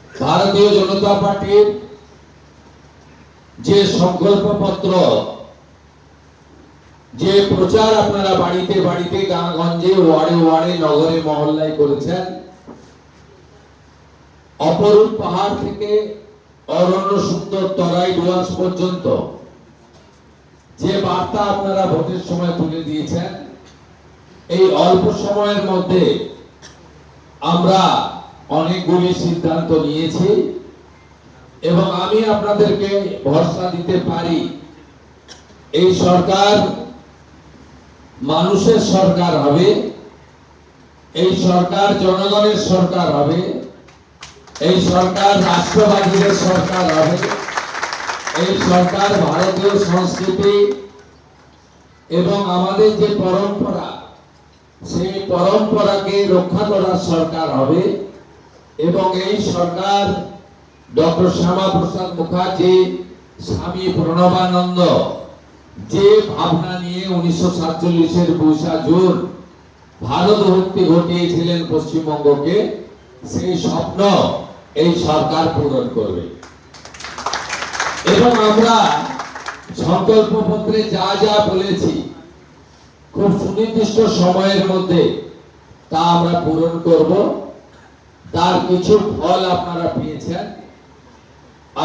ভারতীয় জনতা পার্টির যে সংকল্পপত্র, যে প্রচার আপনারা বাড়িতে বাড়িতে, গ্রামগঞ্জে, ওয়ার্ডে ওয়ার্ডে, নগরে মহল্লায় করেছেন, অপরূপ পাহাড় থেকে অরণ্য সুন্দর তরাই ডুয়ার্স পর্যন্ত যে বার্তা আপনারা ভোটের সময় তুলে দিয়েছেন, এই অল্প সময়ের মধ্যে আমরা অনেকগুলি সিদ্ধান্ত নিয়েছি এবং আমি আপনাদেরকে ভরসা দিতে পারি এই সরকার মানুষের সরকার হবে, এই সরকার জনগণের সরকার হবে, এই সরকার রাষ্ট্রবাদীদের সরকার হবে, এই সরকার ভারতীয় সংস্কৃতি এবং আমাদের যে পরম্পরা সেই পরম্পরাকে রক্ষা করার সরকার হবে এবং এই সরকার ডক্টর শ্যামাপ্রসাদ মুখার্জি, স্বামী প্রণবানন্দ যে ভাবনা নিয়ে 1947-এর 22 জুন ভারত মুক্তি ঘটিয়েছিলেন পশ্চিমবঙ্গকে, সেই স্বপ্ন এই সরকার পূরণ করবে। এবং আমরা সংকল্পপত্রে যা যা বলেছি খুব সুনির্দিষ্ট সময়ের মধ্যে তা আমরা পূরণ করব। তার কিছু ফল আপনারা পেয়েছেন,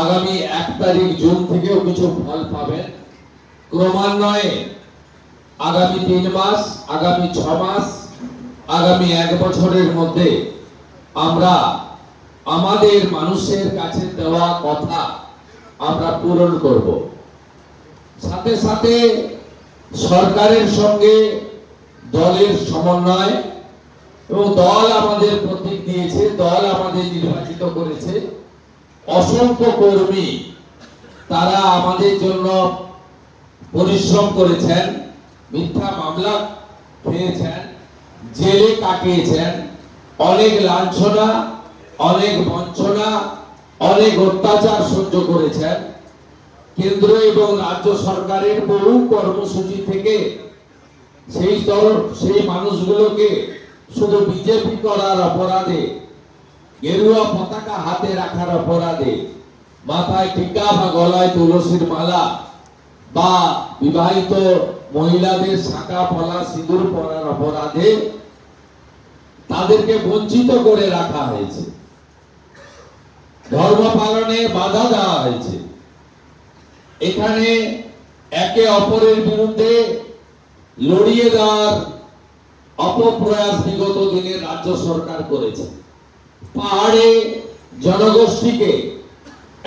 আগামী 1 তারিখ জুন থেকেও কিছু ফল পাবেন। ক্রমান্বয়ে আগামী 3 মাস, আগামী 6 মাস, আগামী 1 বছরের মধ্যে আমরা আমাদের মানুষের কাছে দেওয়া কথা আমরা পূরণ করব। সাথে সাথে সরকারের সঙ্গে দলের সমন্বয়, এবং দল আমাদের প্রতীক দিয়েছে, দল আমাদের নির্বাচিত করেছে, অসংখ্য কর্মী তারা আমাদের জন্য পরিশ্রম করেছেন, মিথ্যা মামলা পেয়েছেন, জেলে কাটিয়েছেন, অনেক লাঞ্ছনা, অনেক বঞ্চনা, অনেক অত্যাচার সহ্য করেছেন। কেন্দ্র এবং রাজ্য সরকারের বহু কর্মসূচি থেকে সেই মানুষগুলোকে শুধু বিজেপি করার অপরাধে, গেরুয়া পতাকা হাতে রাখার অপরাধে, মাথায় টিকা বা গলায় তুলসীর মালা বা বিবাহিত মহিলাদের শাঁখা পলা সিঁদুর পরার অপরাধে তাদেরকে বঞ্চিত করে রাখা হয়েছে, ধর্ম পালনে বাধা দেওয়া হয়েছে। এখানে একে অপরের বিরুদ্ধে লড়িয়ে দেওয়ার অপপ্রয়াস বিগত দিনে রাজ্য সরকার করেছে। পাহাড়ে জনগোষ্ঠীকে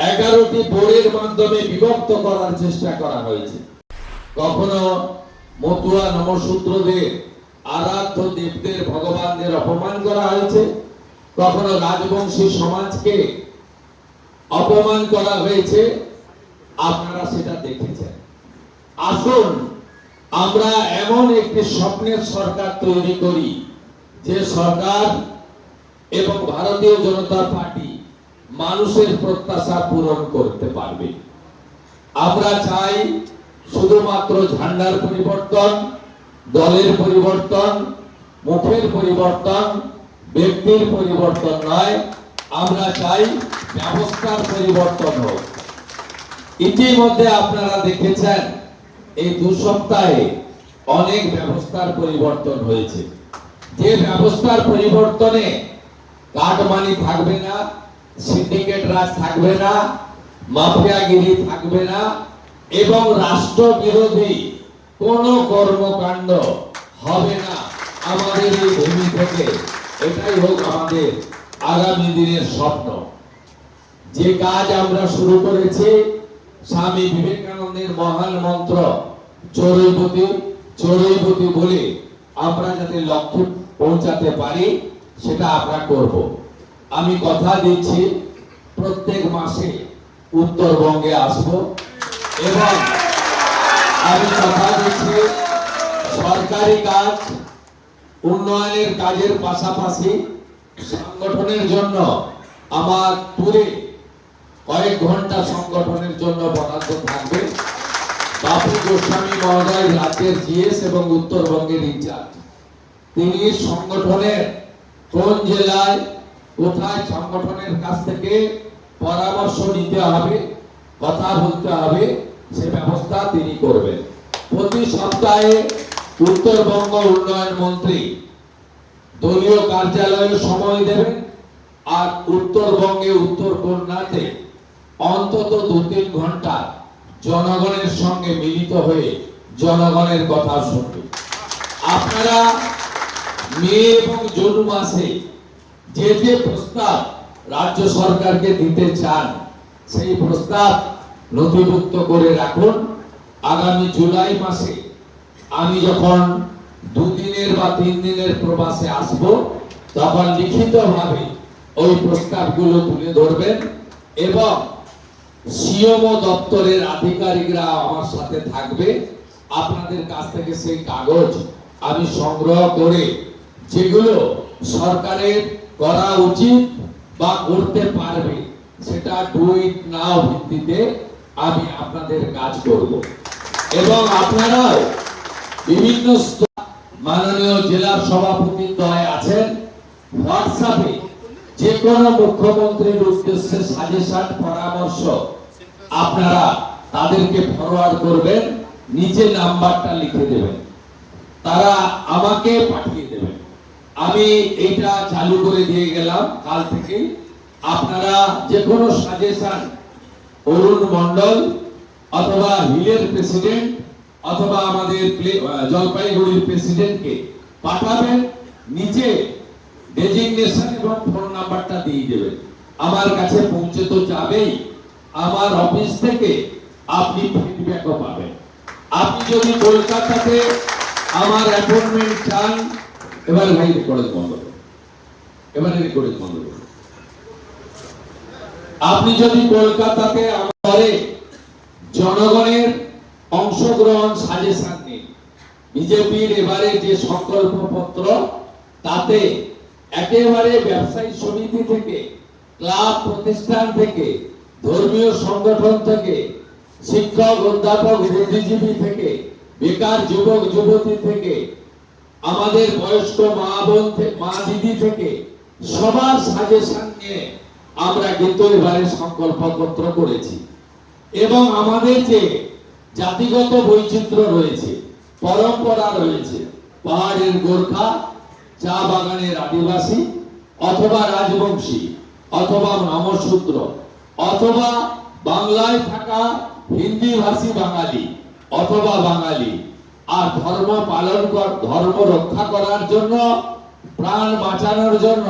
11টি বোর্ডের মাধ্যমে বিভক্ত করার চেষ্টা করা হয়েছে। কখনো মতুয়া নমশূদ্রদের, আরাধ্য দেবদের, ভগবানদের অপমান করা হয়েছে, কখনো রাজবংশী সমাজকে অপমান করা হয়েছে। আপনারা সেটা দেখেছেন। আসুন আমরা এমন একটি স্বপ্নের সরকার তৈরি করি যে সরকার এবং ভারতীয় জনতা পার্টি মানুষের প্রত্যাশা পূরণ করতে পারবে। আমরা চাই শুধুমাত্র ঝান্ডার পরিবর্তন, দলের পরিবর্তন, মুখের পরিবর্তন, ব্যক্তির পরিবর্তন নয়, আমরা চাই ব্যবস্থার পরিবর্তন হোক। ইতিমধ্যে আপনারা দেখেছেন এই 2 সপ্তাহে অনেক ব্যবস্থার পরিবর্তন হয়েছে। যে ব্যবস্থার পরিবর্তনে কাটমানি থাকবে না, সিন্ডিকেট রাজ থাকবে না, মাফিয়াগিরি থাকবে না এবং রাষ্ট্রবিরোধী কোনো কর্মকাণ্ড হবে না আমাদের এই ভূমি থেকে। এটাই হোক আমাদের আগামী দিনের স্বপ্ন। যে কাজ আমরা শুরু করেছি, স্বামী বিবেকানন্দের মহান মন্ত্র চরৈবতী চরৈবতী বলে আমরা যাতে লক্ষ্যে পৌঁছাতে পারি সেটা আমরা করব। আমি কথা দিচ্ছি প্রত্যেক মাসে উত্তরবঙ্গে আসব এবং আমি কথা দিচ্ছি সরকারি কাজ, উন্নয়নের কাজের পাশাপাশি সংগঠনের জন্য আমার পুরে কয়েক ঘন্টা সংগঠনের জন্য বরাদ্দ থাকবে। বাপু গোস্বামী মহোদয় রাজ্যের জিএস এবং উত্তরবঙ্গের ইনচার্জ, তিনি সংগঠনের কোন জেলায় কোথায় সংগঠনের কাছ থেকে পরামর্শ নিতে হবে, কথা বলতে হবে, সে ব্যবস্থা তিনি করবেন। প্রতি সপ্তাহে উত্তরবঙ্গ উন্নয়ন মন্ত্রী দলীয় কার্যালয়ে সময় দেবেন, আর উত্তরবঙ্গে উত্তর কন্যাতে অন্তত 2-3 ঘন্টা জনগণের সঙ্গে মিলিত হয়ে জনগণের কথা শুনবে। আপনারা মে এবং জুন মাসে যে যে প্রস্তাব রাজ্য সরকারকে দিতে চান সেই প্রস্তাব নথিভুক্ত করে রাখুন। আগামী জুলাই মাসে আমি যখন 2 দিনের বা 3 দিনের প্রবাসে আসব, তখন লিখিতভাবে ওই প্রস্তাবগুলো তুলে ধরবেন এবং সিএমও দপ্তরের আধিকারিকরা আমার সাথে থাকবে। আপনাদের কাছ থেকে সেই কাগজ আমি সংগ্রহ করে যেগুলো সরকারের করা উচিত বা করতে পারবে সেটা ডু ইট নাও ভিত্তিতে আমি আপনাদের কাজ করব। এবং আপনারাও বিভিন্ন মাননীয় জেলা সভাপতিদ্বয় আছেন, হোয়াটসঅ্যাপে যে কোনো মুখ্যমন্ত্রীর উদ্দেশ্যে সাজেশন পরামর্শ আপনারা তাদেরকে ফরওয়ার্ড করবেন, নিচে নাম্বারটা লিখে দেবেন, তারা আমাকে পাঠিয়ে দেবেন। আমি এইটা চালু করে দিয়ে গেলাম কাল থেকে। আপনারা যে কোনো সাজেশন অরুণ মন্ডল অথবা হিলের প্রেসিডেন্ট অথবা আমাদের জলপাইগুড়ির প্রেসিডেন্টকে পাঠাবেন, নিচে ডেজিগনেশন এবং ফোন নাম্বারটা দিয়ে দেবেন। আমার কাছে পৌঁছে তো যাবেই, আমার অফিস থেকে আপনি ফিডব্যাকও পাবেন। আপনি যদি কলকাতাতে আমার অ্যাপয়েন্টমেন্ট চান, এবার ভাই রেকর্ডিং বন্ধ করুন, এবারে রেকর্ডিং বন্ধ করুন। আপনি যদি কলকাতাতে আমারে জনগণের অংশগ্রহণ সাজেশন নিন, বিজেপির এবারে যে সংকল্প পত্র তাতে একেবারে ব্যবসায়ী সমিতি থেকে, ক্লাব প্রতিষ্ঠান থেকে, ধর্মীয় সংগঠন থেকে, শিক্ষক অধ্যাপক বুদ্ধিজীবী থেকে, বেকার যুবক যুবতী থেকে, আমাদের বয়স্ক মা বোন মা দিদি থেকে সবার সাজেশন নিয়ে আমরা কিন্তু এবারে সংকল্প পত্র করেছি। এবং আমাদের যে জাতিগত বৈচিত্র্য রয়েছে, পরম্পরা রয়েছে, পাহাড়ের গোর্খা, চা বাগানের আদিবাসী অথবা রাজবংশী অথবা নামশূদ্র অথবা বাংলায় থাকা হিন্দি ভাষী বাঙালি অথবা বাঙালি, আর ধর্ম পালন ধর্ম রক্ষা করার জন্য, প্রাণ বাঁচানোর জন্য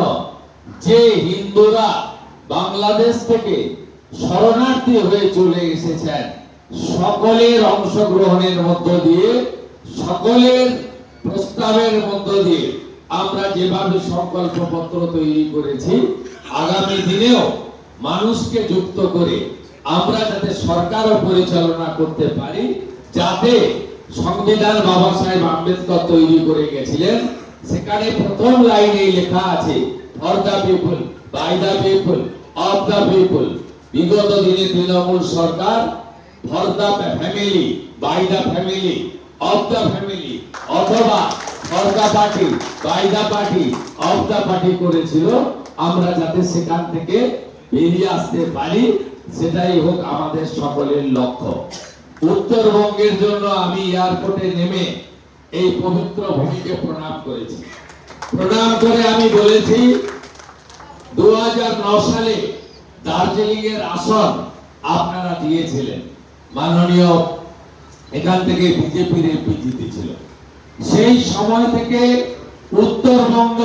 যে হিন্দুরা বাংলাদেশ থেকে শরণার্থী হয়ে চলে এসেছেন, সকলের অংশগ্রহণের মধ্য দিয়ে, সকলের প্রস্তাবের মধ্য দিয়ে আমরা যেভাবে সংকল্প পত্র তৈরি করেছি, আগামী দিনেও মানুষকে যুক্ত করে আমরা যাতে সরকারও পরিচালনা করতে পারি, যাতে সংবিধান বাবা সাহেব আম্বেদকর তৈরি করে গেছিলেন, সেখানে প্রথম লাইনে লেখা আছে for the people, by the people, of the people. বিগত দিনে তৃণমূল সরকার for the family, by the family, of the family অথবা for the party, by the party, of the party করেছিল। আমরা যাতে সেখান থেকে বেরিয়ে আসতে পারি, সেটাই হোক আমাদের সকলের লক্ষ্য। উত্তরবঙ্গের জন্য আমি এয়ারপোর্টে নেমে এই পবিত্র ভূমিকে প্রণাম করেছি। প্রণাম করে আমি বলেছি 2009 সালে দার্জিলিং এর আসন আপনারা দিয়েছিলেন, মাননীয় এখান থেকে বিজেপির এমপি জিতেছিল। সেই সময় থেকে উত্তরবঙ্গ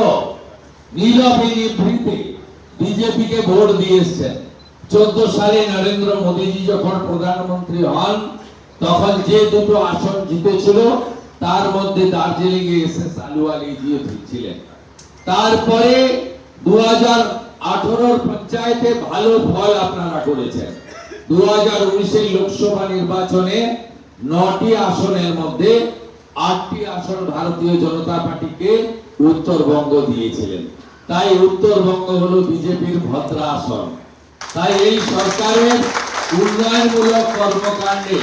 নীরবে নিভৃতে বিজেপিকে ভোট দিয়েছেন। 14 সালে নরেন্দ্র মোদীজি যখন প্রধানমন্ত্রী হন, তখন যে দুটো আসন জিতেছিল তার মধ্যে দার্জিলিং এ এসে আলুওয়ালি জিতেছিলেন। তারপরে 2018 পঞ্চায়েতে ভালো ফল আপনারা করেছেন। 2019 লোকসভা নির্বাচনে 9টি আসনের মধ্যে 8টি আসন ভারতীয় জনতা পার্টিকে উত্তরবঙ্গ দিয়েছিলেন। তাই উত্তরবঙ্গ হলো বিজেপির ভদ্রা আসন। তাই এই সরকারের উন্নয়নমূলক কর্মকাণ্ডে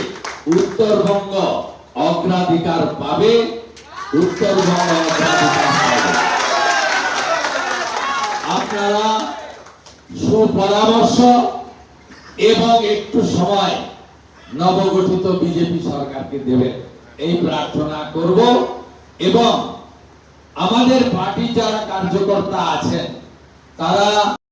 উত্তরবঙ্গ অগ্রাধিকার পাবে, উত্তরবঙ্গ অগ্রাধিকার পাবে। আপনারা সুপরামর্শ এবং একটু সময় নবগঠিত বিজেপি সরকারকে দেবেন এই প্রার্থনা করব। এবং আমাদের পার্টি যারা কার্যকর্তা আছেন তারা